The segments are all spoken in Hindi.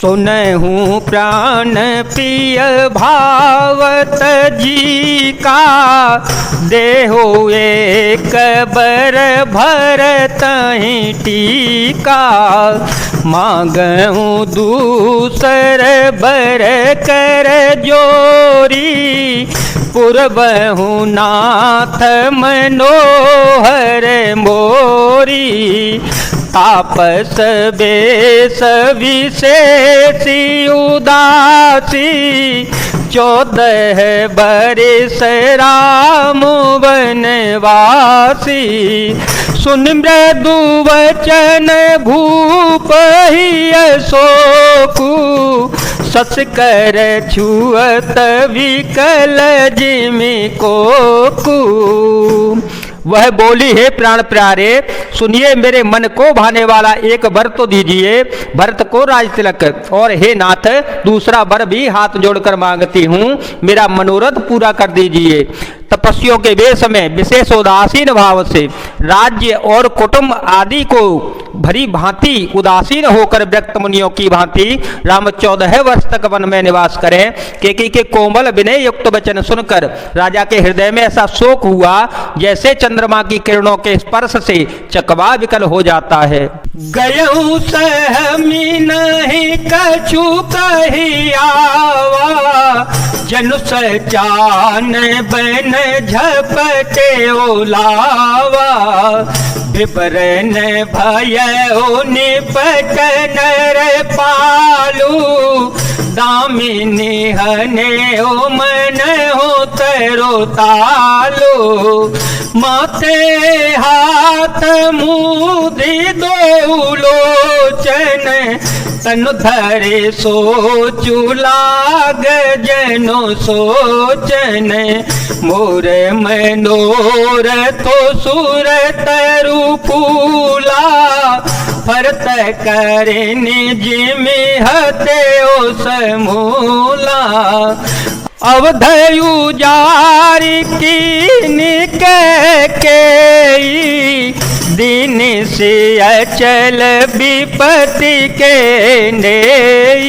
सुनहूँ प्राण प्रिय भावत जी का, देहो एक बर भर तहि टीका। मांगहूँ दूसर बर कर जोरी, पुरबहूँ नाथ मनोहर मोरी। तापस बेस विशेषी उदासी, 14 बरिस राम वनवासी। सुन मृदु वचन भूप ही अशोकु, सस कर छुअत विकल जिमि कोकु। वह बोली, हे प्राण प्यारे सुनिए, मेरे मन को भाने वाला एक वर तो दीजिए, भरत को राज तिलक। और हे नाथ, दूसरा वर भी हाथ जोड़कर मांगती हूँ, मेरा मनोरथ पूरा कर दीजिए। तपस्वियों के वेश में विशेष उदासीन भाव से राज्य और कुटुंब आदि को भरी भांति उदासीन होकर व्यक्त मुनियों की भांति राम 14 वर्ष तक वन में निवास करें। केकई के कोमल विनय युक्त वचन सुनकर राजा के हृदय में ऐसा शोक हुआ जैसे चंद्रमा की किरणों के स्पर्श से चकवा विकल हो जाता है। गयऊ सहमी नहीं कछु कही आवा, जनु सचान बन झपटे ओलावा। विवरण भय निपट नर पालू, दामिनी हने ओ मन हो तरो तालू। माथे हाथ मुदी दो लोचन, तनु धरे सोचु लाग जनो सोचन। मोर मनोरथो सुरत रूपुला, फरत करे निज में हते ओ समूला। अवधयु जारी कीन के दिन से अचल विपत्ति के नेई।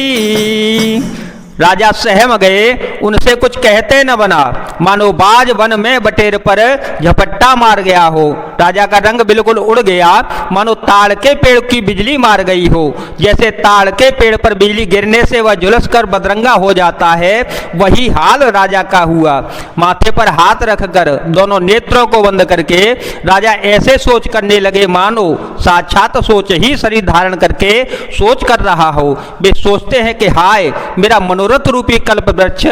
राजा सहम गए, उनसे कुछ कहते न बना, मानो बाज वन में बटेर पर झपट्टा मार गया हो। राजा का रंग बिल्कुल उड़ गया, मानो ताड़ के पेड़ की बिजली मार गई हो। जैसे ताड़ के पेड़ पर बिजली गिरने से वह झुलस कर बदरंगा हो जाता है, वही हाल राजा का हुआ। माथे पर हाथ रखकर दोनों नेत्रों को बंद करके राजा ऐसे सोच करने लगे मानो साक्षात सोच ही शरीर धारण करके सोच कर रहा हो। वे सोचते हैं कि हाय, मेरा मनोरथ रूपी कल्प वृक्ष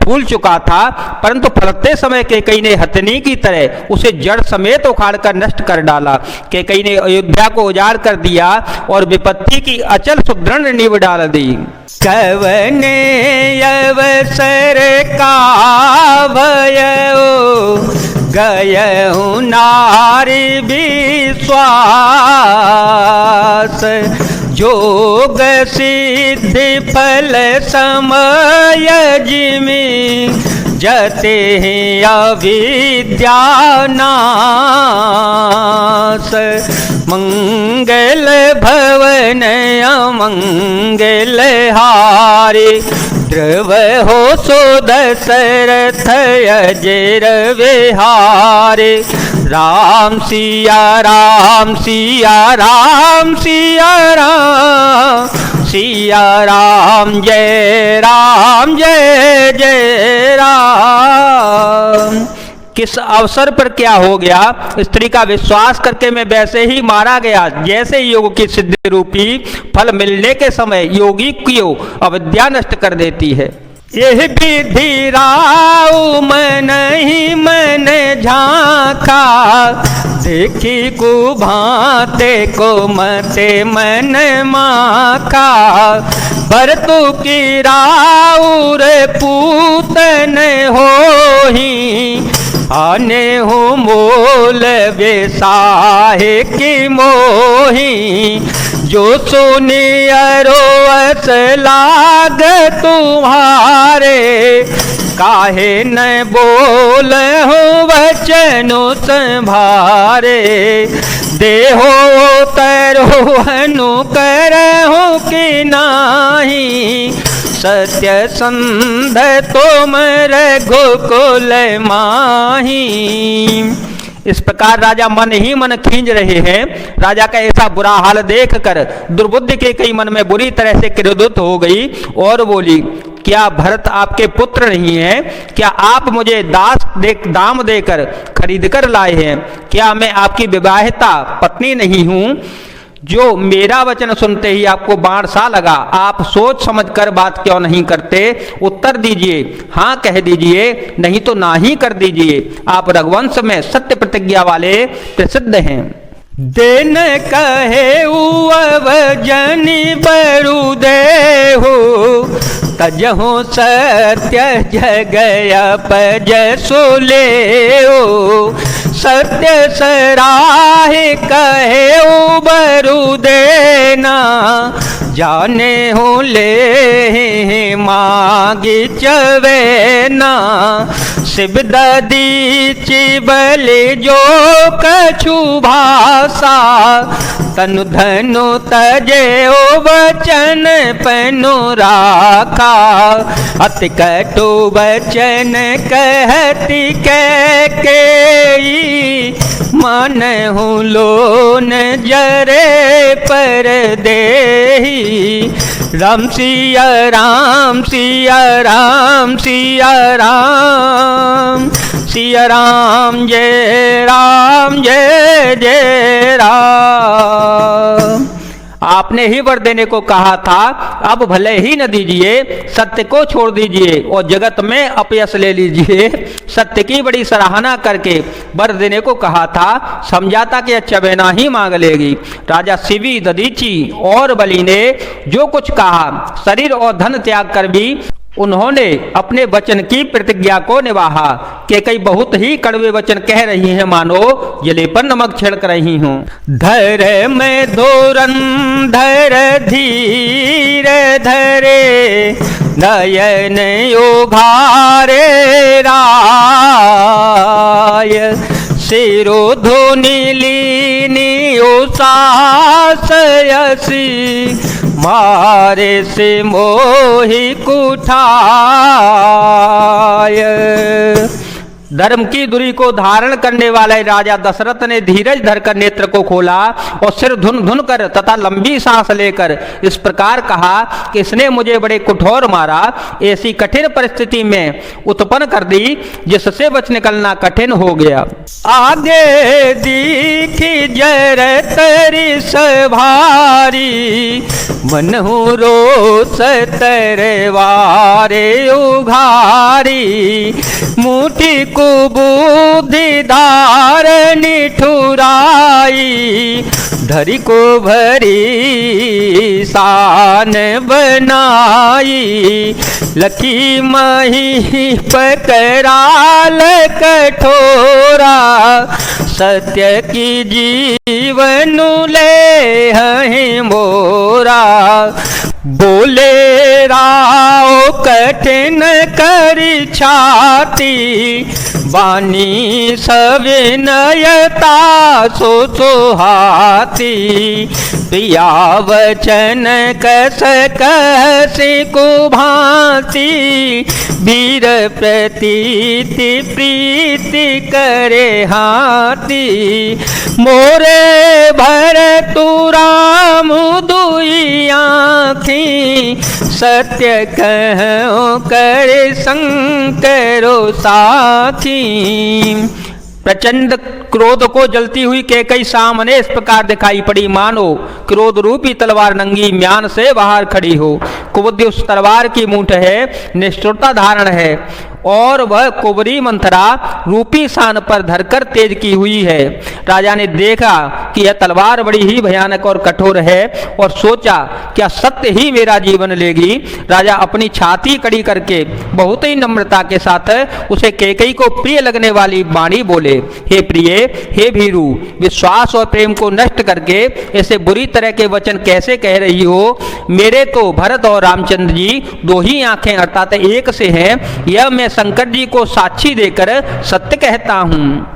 फूल चुका था, परंतु फलते समय केकई ने हथनी की तरह उसे जड़ समेत उखाड़ कर नष्ट कर डाला। केकई ने अयोध्या को उजाड़ कर दिया और विपत्ति की अचल सुदृढ़ नींव डाल दी। कवने अवसर का भयो, गयहु नारी विश्वास। जोग सिद्धि फल समय जिमि, जते अविद्या नाश। मंगल भवन अमंगल हारे, ध्रुव हो सो दशरथ अजर विहारे। राम सिया राम सिया राम सिया राम, सिया राम जय जय राम। किस अवसर पर क्या हो गया, स्त्री का विश्वास करके मैं वैसे ही मारा गया जैसे योग की सिद्धि रूपी फल मिलने के समय योगी की अविद्या नष्ट कर देती है। यह विधि राव मन ही मन झांका, देखी को भाते को मते मन माका। भरतु की राउर पूतन होही, आने हो मोल बेसाहे की मोही। जो सुने अरोस लाग तुम्हारे, काहे न बोल हो वचनो संभारे। देहो तरो हनु करहु कि नाही, सत्य संध तुम रघुकुल माही। इस प्रकार राजा मन ही मन खींच रहे हैं। राजा का ऐसा बुरा हाल देखकर दुर्बुद्धि के कई मन में बुरी तरह से क्रोधित हो गई और बोली, क्या भरत आपके पुत्र नहीं है? क्या आप मुझे दाम देकर खरीद कर लाए हैं? क्या मैं आपकी विवाहिता पत्नी नहीं हूं? जो मेरा वचन सुनते ही आपको बाण सा लगा, आप सोच समझकर बात क्यों नहीं करते? उत्तर दीजिए, हाँ कह दीजिए, नहीं तो ना ही कर दीजिए। आप रघुवंश में सत्य प्रतिज्ञा वाले प्रसिद्ध हैं। देन कहे उव जनि बरु देहु, तजहु सत्य जगय पज सुलेओ। सत्य सराहे कहे बरु देना, जाने हो ले मागी चवेना। शिव ददी चिबल जो कछु भाषा, तनु धनु तजे ओ वचन पनु राखा। अति कटु वचन कहती के मन हूँ लोन जरे पर देही। राम सिया राम सिया राम सिया राम, सिया राम जय जय राम। आपने ही वर देने को कहा था, अब भले ही न दीजिए, सत्य को छोड़ दीजिए और जगत में अपयश ले लीजिए। सत्य की बड़ी सराहना करके वर देने को कहा था, समझा था कि अच्छा बहना ही मांग लेगी। राजा शिवी, दधीची और बलि ने जो कुछ कहा, शरीर और धन त्याग कर भी उन्होंने अपने वचन की प्रतिज्ञा को निभाया। कैकेयी बहुत ही कड़वे वचन कह रही हैं, मानो जले पर नमक छिड़क रही हूँ। धर में धुरंधर धीर धरे, नयन उघारे राय। शिरो धुनि लीनी उसासयसी, मारे से मोहि कुठाय। धर्म की दूरी को धारण करने वाले राजा दशरथ ने धीरज धरकर नेत्र को खोला और सिर धुन धुन कर तथा लंबी सांस लेकर इस प्रकार कहा कि इसने मुझे बड़े कठोर मारा, ऐसी कठिन परिस्थिति में उत्पन्न कर दी जिससे बच निकलना कठिन हो गया। आगे दीखी जरतरी सभारी, मनहु रोस तरवारे उघारी। मुठी कुबुद्धि धारणी ठुराई, धरी को भरी शान बनाई। लकी मही पकराल कठोरा, सत्य की जीवन ले हैं मोरा। बोले राव कठिन करी छाती, वाणी सविनयता सो सुहाती। प्रिया वचन कस कहसी कुभांति, वीर प्रतीति प्रीति करे हाथी। मोरे भर तू राम दुई आँखी, सत्य कहो कर शंकरो साखी। प्रचंड क्रोध को जलती हुई कैकेयी सामने इस प्रकार दिखाई पड़ी, मानो क्रोध रूपी तलवार नंगी म्यान से बाहर खड़ी हो। कुबुद्धि उस तलवार की मूठ है, निष्ठुरता धारण है और वह कुबरी मंथरा रूपी शान पर धरकर तेज की हुई है। राजा ने देखा कि यह तलवार बड़ी ही भयानक और कठोर है और सोचा क्या सत्य ही मेरा जीवन लेगी। राजा अपनी छाती कड़ी करके बहुत ही नम्रता के साथ उसे कैकेयी को प्रिय लगने वाली वाणी बोले, हे प्रिय, हे भीरू, विश्वास और प्रेम को नष्ट करके ऐसे बुरी तरह के वचन कैसे कह रही हो? मेरे तो भरत और रामचंद्र जी दो ही आंखें अर्थात एक से हैं, यह मैं शंकर जी को साक्षी देकर सत्य कहता हूँ।